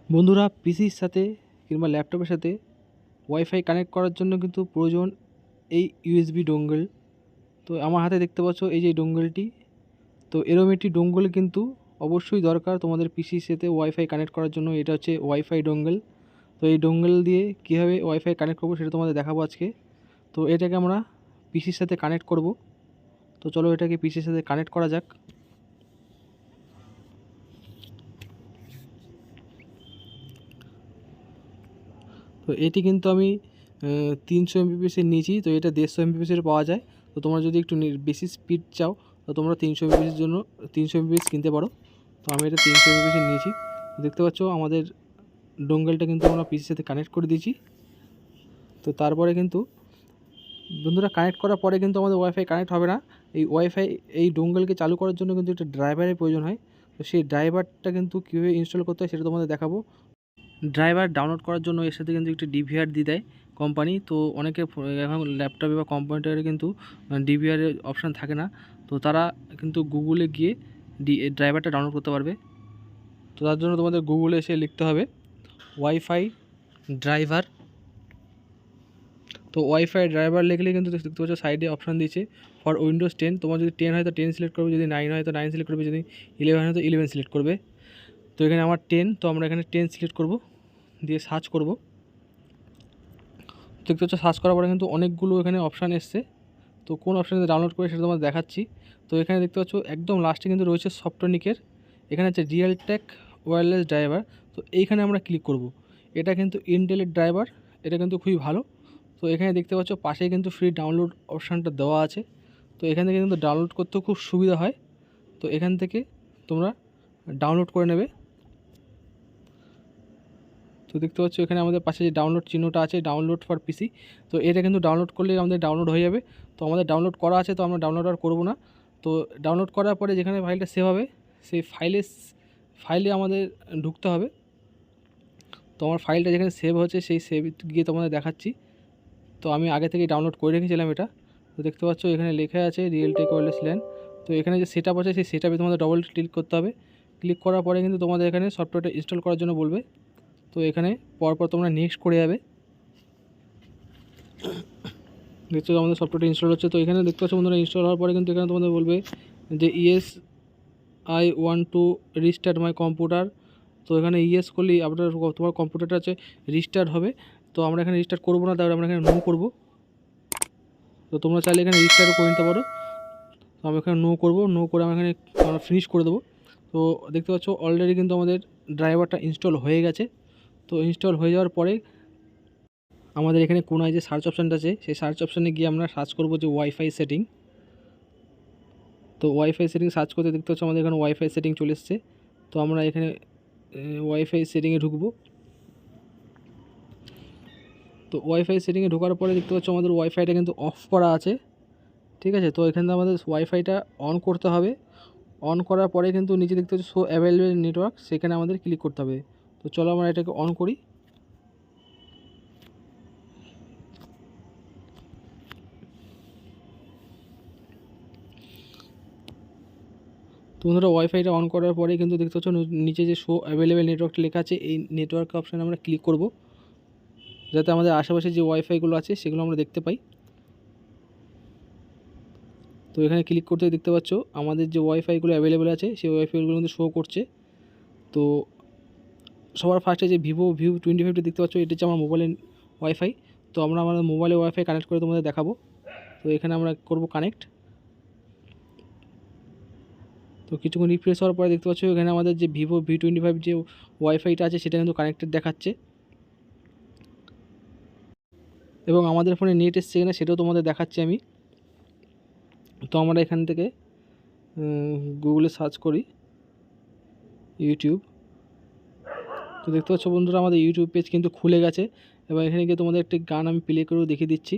বন্ধুরা, পিসির সাথে কিংবা ল্যাপটপের সাথে ওয়াইফাই কানেক্ট করার জন্য কিন্তু প্রয়োজন এই ইউএসবি ডোঙ্গেল। তো আমার হাতে দেখতে পাচ্ছ এই যে ডোঙ্গেলটি। তো এরকম একটি ডোঙ্গেল কিন্তু অবশ্যই দরকার তোমাদের পিসির সাথে ওয়াইফাই কানেক্ট করার জন্য। এটা হচ্ছে ওয়াইফাই ডোঙ্গেল। তো এই ডোঙ্গেল দিয়ে কীভাবে ওয়াইফাই কানেক্ট করবো সেটা তোমাদের দেখাবো আজকে। তো এটাকে আমরা পিসির সাথে কানেক্ট করব। তো চলো এটাকে পিসির সাথে কানেক্ট করা যাক। তো এটি কিন্তু আমি 300 এমবিপিএসের নিয়েছি। তো এটা 150 এমবিপিএসের পাওয়া যায়। তো তোমরা যদি একটু বেশি স্পিড চাও তো তোমরা 300 এমবিপিএসের জন্য 300 এমবিপিএস কিনতে পারো। তো আমি এটা 300 এমবিপিএসের নিয়েছি। দেখতে পাচ্ছ আমাদের ডোঙ্গেলটা কিন্তু আমরা পিসির সাথে কানেক্ট করে দিয়েছি। তো তারপরে কিন্তু বন্ধুরা কানেক্ট করার পরে কিন্তু আমাদের ওয়াইফাই কানেক্ট হবে না। এই ডোঙ্গেলকে চালু করার জন্য কিন্তু একটা ড্রাইভারের প্রয়োজন হয়। তো সেই ড্রাইভারটা কিন্তু কীভাবে ইনস্টল করতে হয় সেটা তোমাদের দেখাবো। ড্রাইভার ডাউনলোড করার জন্য এর সাথে কিন্তু একটি ডিভিআর দিয়ে দেয় কোম্পানি। তো অনেকে এখন ল্যাপটপে বা কম্পিউটারে কিন্তু ডিভিআরের অপশান থাকে না। তো তারা কিন্তু গুগলে গিয়ে ড্রাইভারটা ডাউনলোড করতে পারবে। তো তার জন্য তোমাদের গুগলে এসে লিখতে হবে ওয়াইফাই ড্রাইভার। তো ওয়াইফাই ড্রাইভার লিখলে কিন্তু দেখতে পাচ্ছ সাইডে অপশান দিয়েছে ফর উইন্ডোজ 10। তোমার যদি 10 হয় তো 10 সিলেক্ট করবে, যদি 9 হয় তো 9 সিলেক্ট করবে, যদি 11 হয় তো 11 সিলেক্ট করবে। তো এখানে আমার 10, তো আমরা এখানে 10 সিলেক্ট করব, দিয়ে সার্চ করব। দেখতে হচ্ছে সার্চ করার পরে কিন্তু অনেকগুলো এখানে অপশান এসছে। তো কোন অপশানে ডাউনলোড করে সেটা তোমাদের দেখাচ্ছি। তো এখানে দেখতে পাচ্ছ একদম লাস্টে কিন্তু রয়েছে সফটনিকের, এখানে হচ্ছে রিয়েলটেক ওয়্যারলেস ড্রাইভার। তো এইখানে আমরা ক্লিক করব। এটা কিন্তু ইন্টেলের ড্রাইভার, এটা কিন্তু খুবই ভালো। তো এখানে দেখতে পাচ্ছ পাশেই কিন্তু ফ্রি ডাউনলোড অপশানটা দেওয়া আছে। তো এখান থেকে কিন্তু ডাউনলোড করতেও খুব সুবিধা হয়। তো এখান থেকে তোমরা ডাউনলোড করে নেবে। তো দেখতে পাচ্ছ এখানে আমাদের পাশে যে ডাউনলোড চিহ্নটা আছে, ডাউনলোড ফর পিসি। তো এটা কিন্তু ডাউনলোড করলেই আমাদের ডাউনলোড হয়ে যাবে। তো আমাদের ডাউনলোড করা আছে, তো আমরা ডাউনলোড আর করবো না। তো ডাউনলোড করার পরে যেখানে ফাইলটা সেভ হবে সেই ফাইলে আমাদের ঢুকতে হবে। তো আমার ফাইলটা যেখানে সেভ হচ্ছে সেই সেভ গিয়ে তোমাদের দেখাচ্ছি। তো আমি আগে থেকেই ডাউনলোড করে রেখেছিলাম এটা। তো দেখতে পাচ্ছ এখানে লেখা আছে রিয়েলটেক ওয়্যারলেস ল্যান। তো এখানে যে সেটআপ আছে সেই সেটআপে তোমাদের ডবল ক্লিক করতে হবে। ক্লিক করার পরে কিন্তু তোমাদের এখানে সফটওয়্যারটা ইনস্টল করার জন্য বলবে। তো এখানে পরপর তোমরা নেক্সট করে যাবে। দেখছো আমাদের সফটওয়্যারটা ইনস্টল হচ্ছে। তো এখানে দেখতে পাচ্ছ বন্ধুরা ইনস্টল হওয়ার পরে কিন্তু এখানে তোমাদের বলবে যে yes I want to restart my computer. তো এখানে ইয়েস করলেই আপনার তোমার কম্পিউটারটা আছে রিস্টার্ট হবে। তো আমরা এখানে রিস্টার্ট করবো না, তাহলে আমরা এখানে নো করবো। তো তোমরা চাইলে এখানে রিস্টার্টও করে নিতে পারো। তো আমি এখানে নো করবো, নো করে আমি এখানে আমরা ফিনিশ করে দেবো। তো দেখতে পাচ্ছ অলরেডি কিন্তু আমাদের ড্রাইভারটা ইনস্টল হয়ে গেছে। তো ইনস্টল হয়ে যাওয়ার পরে আমাদের এখানে কোনায় যে সার্চ অপশানটা আছে সেই সার্চ অপশানে গিয়ে আমরা সার্চ করবো যে ওয়াইফাই সেটিং। তো ওয়াইফাই সেটিং সার্চ করতে দেখতে পাচ্ছ আমাদের এখানে ওয়াইফাই সেটিং চলে এসছে। তো আমরা এখানে ওয়াইফাই সেটিংয়ে ঢুকবো। তো ওয়াইফাই সেটিংয়ে ঢোকার পরে দেখতে পাচ্ছ আমাদের ওয়াইফাইটা কিন্তু অফ করা আছে, ঠিক আছে। তো এখানে আমাদের ওয়াইফাইটা অন করতে হবে। অন করার পরে কিন্তু নিচে দেখতে পাচ্ছ শো অ্যাভেলেবল নেটওয়ার্ক, সেখানে আমাদের ক্লিক করতে হবে। তো চলো আমরা এটাকে অন করি। তো বন্ধুরা ওয়াইফাইটা অন করার পরে কিন্তু দেখতে পাচ্ছ নিচে যে শো অ্যাভেলেবেল নেটওয়ার্কটা লেখা আছে, এই নেটওয়ার্ক অপশানে আমরা ক্লিক করব, যাতে আমাদের আশেপাশে যে ওয়াইফাইগুলো আছে সেগুলো আমরা দেখতে পাই। তো এখানে ক্লিক করতে দেখতে পাচ্ছ আমাদের যে ওয়াইফাইগুলো অ্যাভেলেবেল আছে সেই ওয়াইফাইগুলো কিন্তু শো করছে। তো সবার ফার্স্টে যে ভিউ 25টা দেখতে পাচ্ছ, এটা হচ্ছে আমার মোবাইলের ওয়াইফাই। তো আমরা আমাদের মোবাইলে ওয়াইফাই কানেক্ট করে তোমাদের দেখাবো। তো এখানে আমরা করব কানেক্ট। তো কিছুক্ষণ রিফ্রেশ হওয়ার পরে দেখতে পাচ্ছ এখানে আমাদের যে V25 যে ওয়াইফাইটা আছে সেটা কিন্তু কানেক্টেড দেখাচ্ছে, এবং আমাদের ফোনে নেট এসছে কিনা সেটাও তোমাদের দেখাচ্ছি আমি। তো আমরা এখান থেকে গুগলে সার্চ করি ইউটিউব। তো দেখতে পাচ্ছ বন্ধুরা আমাদের ইউটিউব পেজ কিন্তু খুলে গেছে, এবং এখানে গিয়ে তোমাদের একটি গান আমি প্লে করেও দেখিয়ে দিচ্ছি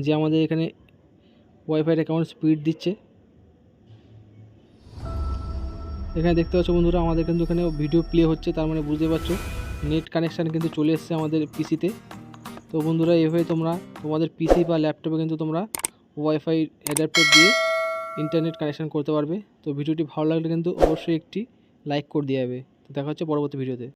যে আমাদের এখানে ওয়াইফাইটা কেমন স্পিড দিচ্ছে। এখানে দেখতে পাচ্ছ বন্ধুরা আমাদের কিন্তু এখানে ভিডিও প্লে হচ্ছে, তার মানে বুঝতে পারছো নেট কানেকশান কিন্তু চলে এসছে আমাদের পিসিতে। তো বন্ধুরা এভাবে তোমরা তোমাদের পিসি বা ল্যাপটপে কিন্তু তোমরা ওয়াইফাই অ্যাডাপ্টার দিয়ে ইন্টারনেট কানেকশান করতে পারবে। তো ভিডিওটি ভালো লাগলে কিন্তু অবশ্যই একটি লাইক করে দিয়ে যাবে। দেখা হচ্ছে পরবর্তী ভিডিওতে।